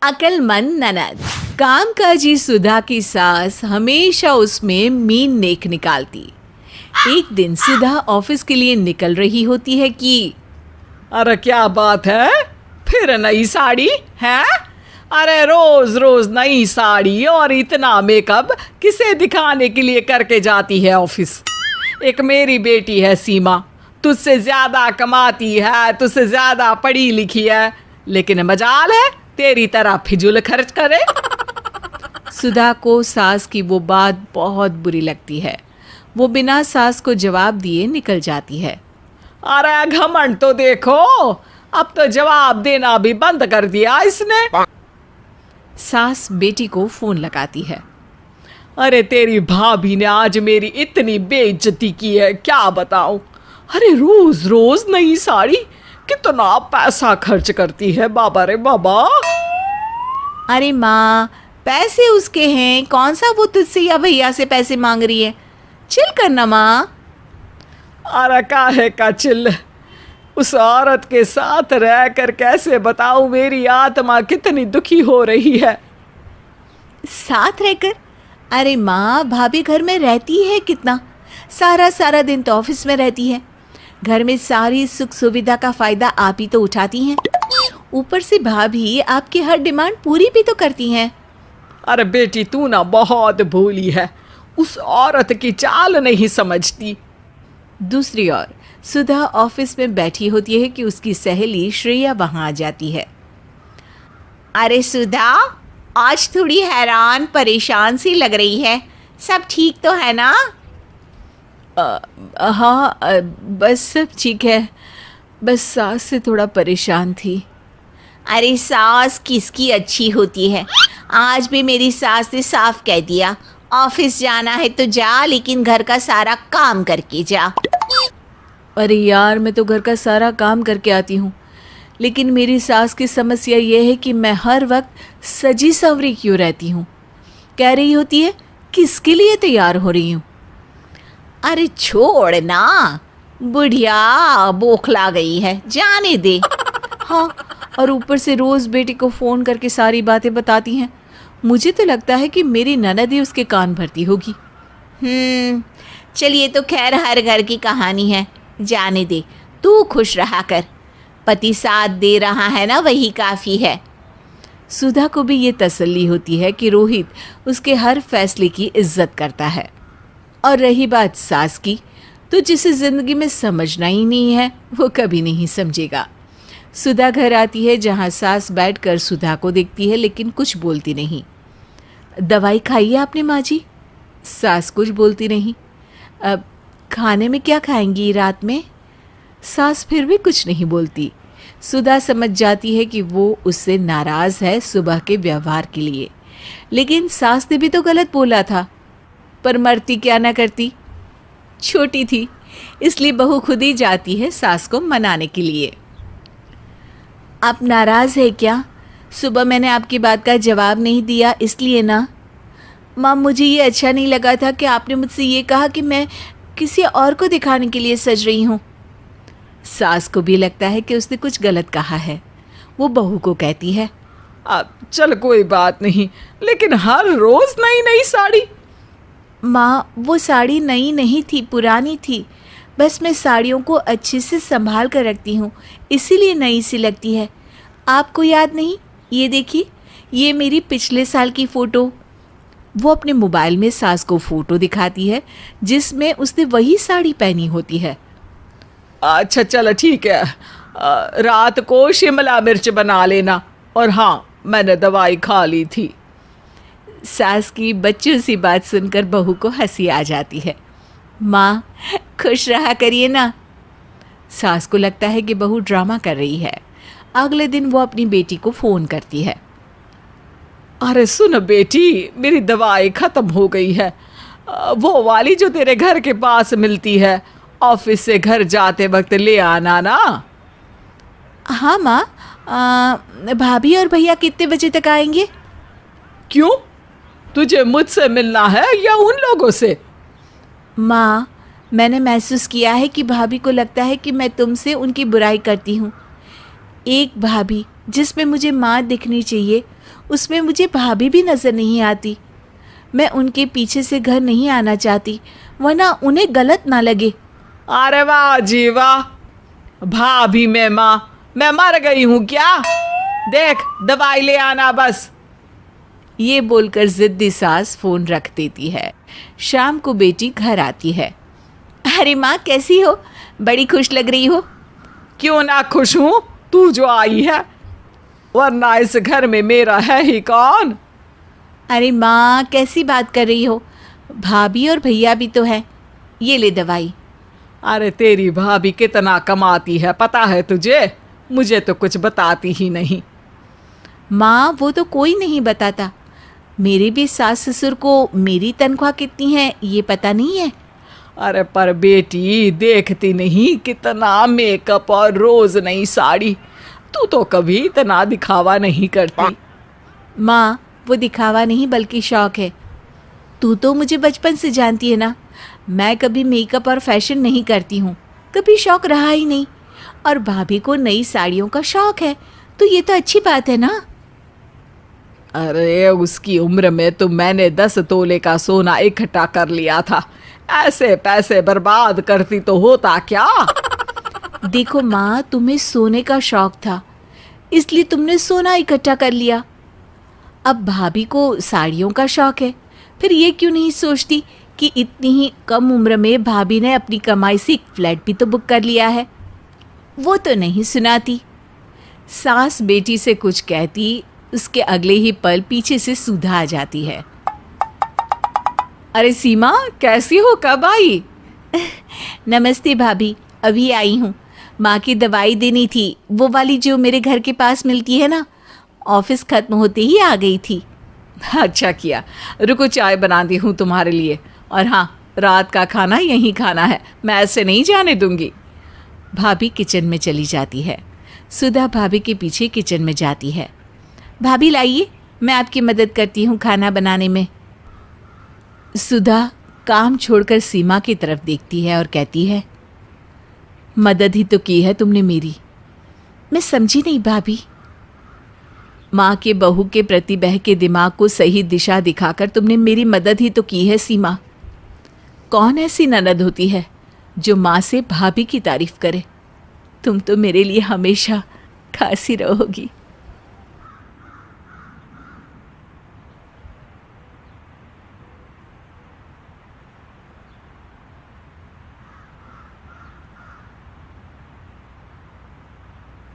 अक्लमंद ननद। कामकाजी सुधा की सास हमेशा उसमें मीन नेक निकालती। एक दिन सुधा ऑफिस के लिए निकल रही होती है कि अरे क्या बात है, फिर नई साड़ी है? अरे रोज रोज नई साड़ी और इतना मेकअप किसे दिखाने के लिए करके जाती है ऑफिस? एक मेरी बेटी है सीमा, तुझसे ज्यादा कमाती है, तुझसे ज्यादा पढ़ी लिखी है, लेकिन मजाल है तेरी तरह फिजूल खर्च करे। सुधा को सास की वो बात बहुत बुरी लगती है। वो बिना सास को जवाब दिए निकल जाती है। अरे घमंड तो देखो, अब तो जवाब देना भी बंद कर दिया इसने। सास बेटी को फोन लगाती है। अरे तेरी भाभी ने आज मेरी इतनी बेइज्जती की है, क्या बताऊं। अरे रोज रोज नई साड़ी, कितना पैसा खर्च करती है बाबा रे बाबा। अरे माँ, पैसे उसके हैं, कौन सा वो तुझसे या भैया से पैसे मांग रही है? चिल करना माँ। अरे काहे का चिल, उस औरत के साथ रहकर कैसे बताऊं मेरी आत्मा कितनी दुखी हो रही है। साथ रहकर? अरे माँ, भाभी घर में रहती है कितना, सारा सारा दिन तो ऑफिस में रहती है। घर में सारी सुख सुविधा का फायदा आप ही तो उठाती हैं। ऊपर से भाभी आपकी हर डिमांड पूरी भी तो करती हैं। अरे बेटी तू ना बहुत भोली है, उस औरत की चाल नहीं समझती। दूसरी ओर सुधा ऑफिस में बैठी होती है कि उसकी सहेली श्रेया वहां आ जाती है। अरे सुधा, आज थोड़ी हैरान परेशान सी लग रही है, सब ठीक तो है ना? हाँ, बस सब ठीक है, बस सास से थोड़ा परेशान थी। अरे सास किसकी अच्छी होती है, आज भी मेरी सास ने साफ कह दिया ऑफिस जाना है तो जा, लेकिन घर का सारा काम करके जा। अरे यार, मैं तो घर का सारा काम करके आती हूँ, लेकिन मेरी सास की समस्या ये है कि मैं हर वक्त सजी संवरी क्यों रहती हूँ। कह रही होती है किसके लिए तैयार हो रही हूँ। अरे छोड़ ना, बुढ़िया बौखला गई है, जाने दे। हाँ, और ऊपर से रोज़ बेटी को फ़ोन करके सारी बातें बताती हैं। मुझे तो लगता है कि मेरी ननद ही उसके कान भरती होगी। चलिए, तो खैर हर घर की कहानी है, जाने दे, तू खुश रहा कर, पति साथ दे रहा है ना, वही काफ़ी है। सुधा को भी ये तसल्ली होती है कि रोहित उसके हर फैसले की इज्जत करता है। और रही बात सास की, तो जिसे ज़िंदगी में समझना ही नहीं है वो कभी नहीं समझेगा। सुधा घर आती है जहाँ सास बैठकर सुधा को देखती है, लेकिन कुछ बोलती नहीं। दवाई खाई है आपने माँ जी? सास कुछ बोलती नहीं। अब खाने में क्या खाएंगी रात में? सास फिर भी कुछ नहीं बोलती। सुधा समझ जाती है कि वो उससे नाराज़ है सुबह के व्यवहार के लिए, लेकिन सास ने भी तो गलत बोला था, पर मरती क्या ना करती। छोटी थी इसलिए बहू खुद ही जाती है सास को मनाने के लिए। आप नाराज़ है क्या? सुबह मैंने आपकी बात का जवाब नहीं दिया इसलिए ना। माँ, मुझे ये अच्छा नहीं लगा था कि आपने मुझसे ये कहा कि मैं किसी और को दिखाने के लिए सज रही हूँ। सास को भी लगता है कि उसने कुछ गलत कहा है। वो बहू को कहती है, अब चल कोई बात नहीं, लेकिन हर रोज नई नई साड़ी। माँ, वो साड़ी नई नहीं थी, पुरानी थी, बस मैं साड़ियों को अच्छे से संभाल कर रखती हूँ, इसीलिए नई सी लगती है। आपको याद नहीं? ये देखिए, ये मेरी पिछले साल की फ़ोटो। वो अपने मोबाइल में सास को फ़ोटो दिखाती है जिसमें उसने वही साड़ी पहनी होती है। अच्छा चल ठीक है, रात को शिमला मिर्च बना लेना, और हाँ मैंने दवाई खा ली थी। सास की बच्चों सी बात सुनकर बहू को हंसी आ जाती है। माँ, खुश रहा करिए ना। सास को लगता है कि बहू ड्रामा कर रही है। अगले दिन वो अपनी बेटी को फ़ोन करती है। अरे सुन बेटी, मेरी दवाई ख़त्म हो गई है, वो वाली जो तेरे घर के पास मिलती है, ऑफिस से घर जाते वक्त ले आना ना। हाँ माँ, भाभी और भैया कितने बजे तक आएंगे? क्यों, तुझे मुझसे मिलना है या उन लोगों से? माँ, मैंने महसूस किया है कि भाभी को लगता है कि मैं तुमसे उनकी बुराई करती हूँ, एक भाभी जिसमें मुझे माँ दिखनी चाहिए, उसमें मुझे भाभी भी नज़र नहीं आती। मैं उनके पीछे से घर नहीं आना चाहती, वरना उन्हें गलत ना लगे। अरे वाह जी वाह, भाभी में माँ, मैं मर गई हूँ क्या? देख, दवाई ले आना बस। ये बोलकर जिद्दी सास फोन रख देती है। शाम को बेटी घर आती है। अरे माँ, कैसी हो? बड़ी खुश लग रही हो। क्यों ना खुश हूँ, तू जो आई है, वरना इस घर में मेरा है ही कौन? अरे माँ, कैसी बात कर रही हो? भाभी और भैया भी तो है। ये ले दवाई। अरे तेरी भाभी कितना कमाती है पता है तुझे? मुझे तो कुछ बताती ही नहीं। माँ, वो तो कोई नहीं बताता। मेरे भी सास ससुर को मेरी तनख्वाह कितनी है ये पता नहीं है। अरे पर बेटी, देखती नहीं कितना मेकअप और रोज नई साड़ी? तू तो कभी इतना दिखावा नहीं करती। माँ, वो दिखावा नहीं बल्कि शौक है। तू तो मुझे बचपन से जानती है ना, मैं कभी मेकअप और फैशन नहीं करती हूँ, कभी शौक रहा ही नहीं। और भाभी को नई साड़ियों का शौक है, तो ये तो अच्छी बात है ना। अरे उसकी उम्र में तो मैंने 10 तोले का सोना इकट्ठा कर लिया था। ऐसे पैसे बर्बाद करती तो होता क्या? देखो माँ, तुम्हें सोने का शौक था, इसलिए तुमने सोना इकट्ठा कर लिया। अब भाभी को साड़ियों का शौक है, फिर ये क्यों नहीं सोचती कि इतनी ही कम उम्र में भाभी ने अपनी कमाई से एक फ्लैट भी तो बुक कर लिया है। वो तो नहीं सुनाती। सास बेटी से कुछ कहती, उसके अगले ही पल पीछे से सुधा आ जाती है। अरे सीमा, कैसी हो? कब आई? नमस्ते भाभी, अभी आई हूँ। माँ की दवाई देनी थी, वो वाली जो मेरे घर के पास मिलती है ना। ऑफिस खत्म होते ही आ गई थी। अच्छा किया। रुको, चाय बनाती हूँ तुम्हारे लिए। और हाँ, रात का खाना यहीं खाना है, मैं ऐसे नहीं जाने दूंगी। भाभी किचन में चली जाती है। सुधा भाभी के पीछे किचन में जाती है। भाभी लाइए, मैं आपकी मदद करती हूँ खाना बनाने में। सुधा काम छोड़कर सीमा की तरफ देखती है और कहती है, मदद ही तो की है तुमने मेरी। मैं समझी नहीं भाभी। माँ के बहू के प्रति बह के दिमाग को सही दिशा दिखाकर तुमने मेरी मदद ही तो की है सीमा। कौन ऐसी ननद होती है जो माँ से भाभी की तारीफ करे? तुम तो मेरे लिए हमेशा खासी रहोगी।